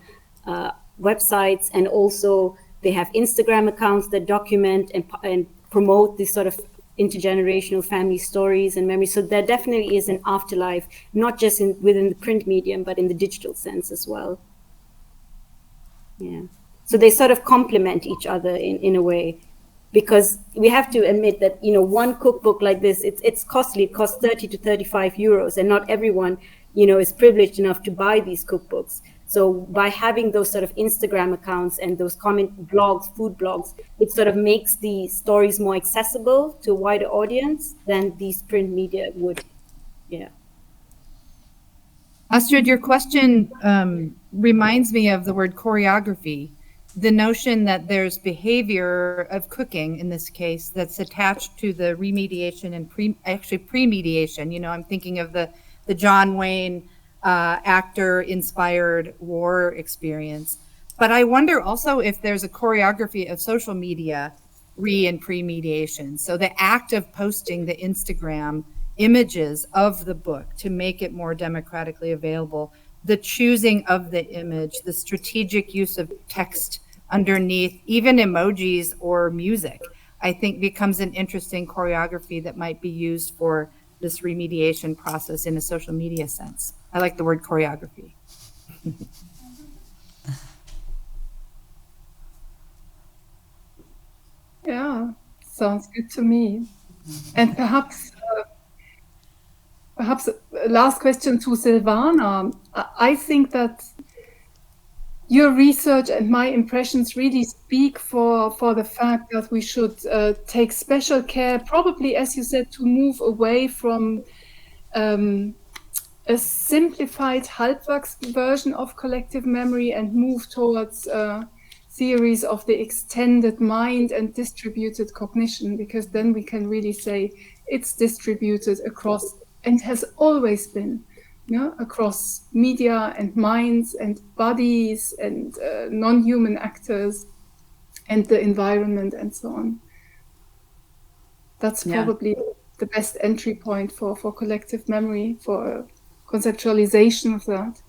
websites, and also they have Instagram accounts that document and promote this sort of intergenerational family stories and memories. So there definitely is an afterlife, not just within the print medium, but in the digital sense as well. Yeah. So they sort of complement each other in a way, because we have to admit that, one cookbook like this, it's costly. It costs 30 to 35 euros, and not everyone, is privileged enough to buy these cookbooks. So by having those sort of Instagram accounts and those comment blogs, food blogs, it sort of makes the stories more accessible to a wider audience than these print media would. Yeah. Astrid, your question reminds me of the word choreography, the notion that there's behavior of cooking, in this case, that's attached to the remediation and pre-mediation. I'm thinking of the John Wayne actor-inspired war experience. But I wonder also if there's a choreography of social media and pre-mediation. So the act of posting the Instagram images of the book to make it more democratically available, the choosing of the image, the strategic use of text underneath, even emojis or music, I think becomes an interesting choreography that might be used for this remediation process in a social media sense. I like the word choreography. Yeah, sounds good to me. And perhaps a last question to Silvana. I think that your research and my impressions really speak for the fact that we should take special care, probably, as you said, to move away from a simplified Halbwachs version of collective memory and move towards theories of the extended mind and distributed cognition, because then we can really say it's distributed across, and has always been, across media and minds and bodies and non-human actors and the environment and so on. That's probably the best entry point for collective memory, for conceptualization of that.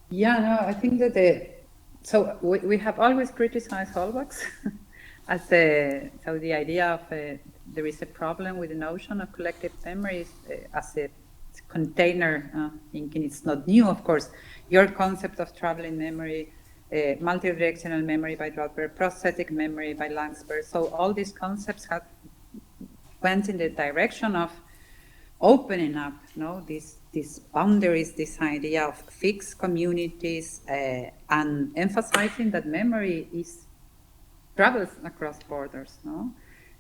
Yeah, no, I think that so we have always criticized Halbwachs as so the idea of there is a problem with the notion of collective memory as a container, thinking it's not new, of course. Your concept of traveling memory, multidirectional memory by Rothbard, prosthetic memory by Langsberg. So all these concepts went in the direction of opening up, these boundaries, this idea of fixed communities, and emphasizing that memory travels across borders,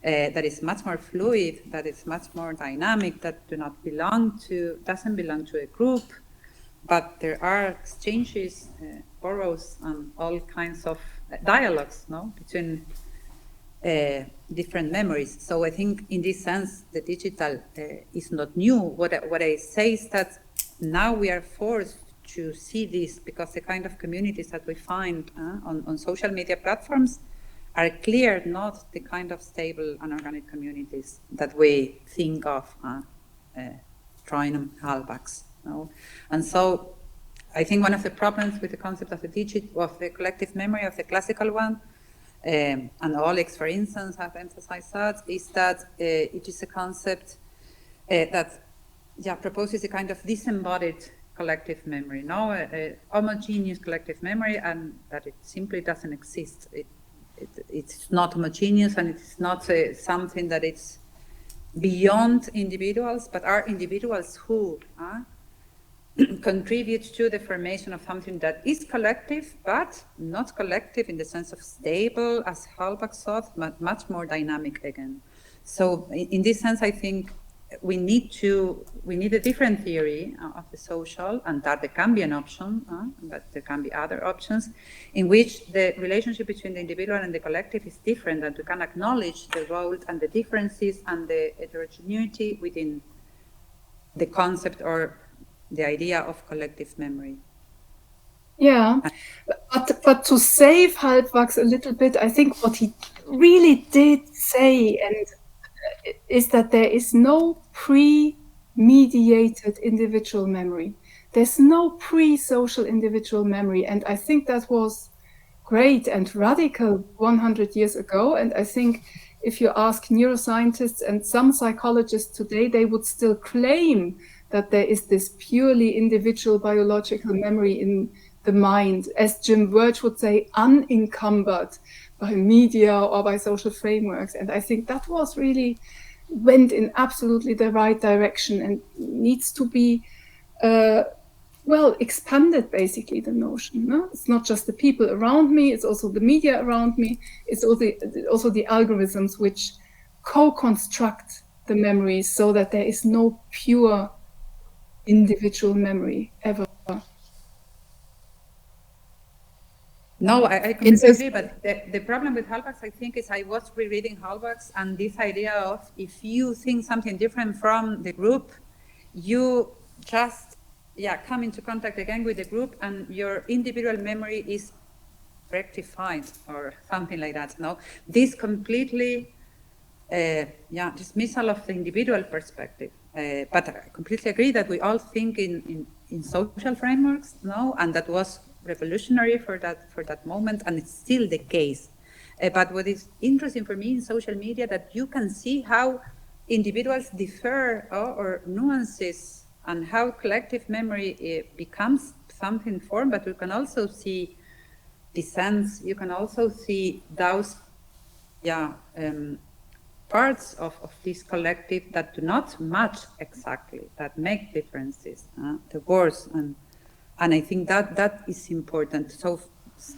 that is much more fluid, that is much more dynamic, that doesn't belong to a group, but there are exchanges, borrows, and all kinds of dialogues, between different memories. So I think in this sense, the digital is not new. What I say is that now we are forced to see this because the kind of communities that we find on social media platforms are clear not the kind of stable and organic communities that we think of drawing on Hallbach's. And so I think one of the problems with the concept of the collective memory, of the classical one, and Felix, for instance, have emphasized that, is that it is a concept that proposes a kind of disembodied collective memory, a homogeneous collective memory, and that it simply doesn't exist. It's not homogeneous, and it's not something that it's beyond individuals, but are individuals who contribute to the formation of something that is collective, but not collective in the sense of stable, as Hallbach thought, but much more dynamic again. So in this sense, I think we need a different theory of the social, and that there can be an option, but there can be other options, in which the relationship between the individual and the collective is different, and we can acknowledge the role and the differences and the heterogeneity within the concept or the idea of collective memory. Yeah, but to save Hallbach a little bit, I think what he really did say is that there is no pre-mediated individual memory. There's no pre-social individual memory. And I think that was great and radical 100 years ago. And I think if you ask neuroscientists and some psychologists today, they would still claim that there is this purely individual biological memory in the mind, as Jim Wirch would say, unencumbered by media or by social frameworks. And I think that was really went in absolutely the right direction and needs to be, expanded, basically, the notion. No? It's not just the people around me, it's also the media around me, it's also the algorithms which co-construct the memories so that there is no pure individual memory ever. No, I completely agree, but the problem with Hallbach, I think, is I was rereading Hallbach, and this idea of if you think something different from the group, you just come into contact again with the group, and your individual memory is rectified or something like that. No, this completely dismissal of the individual perspective. But I completely agree that we all think in social frameworks, and that was revolutionary for that moment, and it's still the case. But what is interesting for me in social media, that you can see how individuals differ or nuances, and how collective memory becomes something formed, but you can also see dissents, you can also see those parts of this collective that do not match exactly, that make differences, the words, and I think that is important. So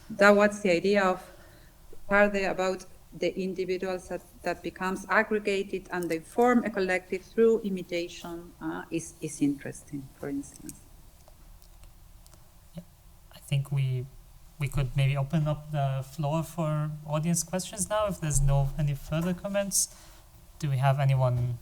that was the idea of partly about the individuals that becomes aggregated and they form a collective through imitation is interesting, for instance. Yeah, I think we could maybe open up the floor for audience questions now, if there's any further comments. Do we have anyone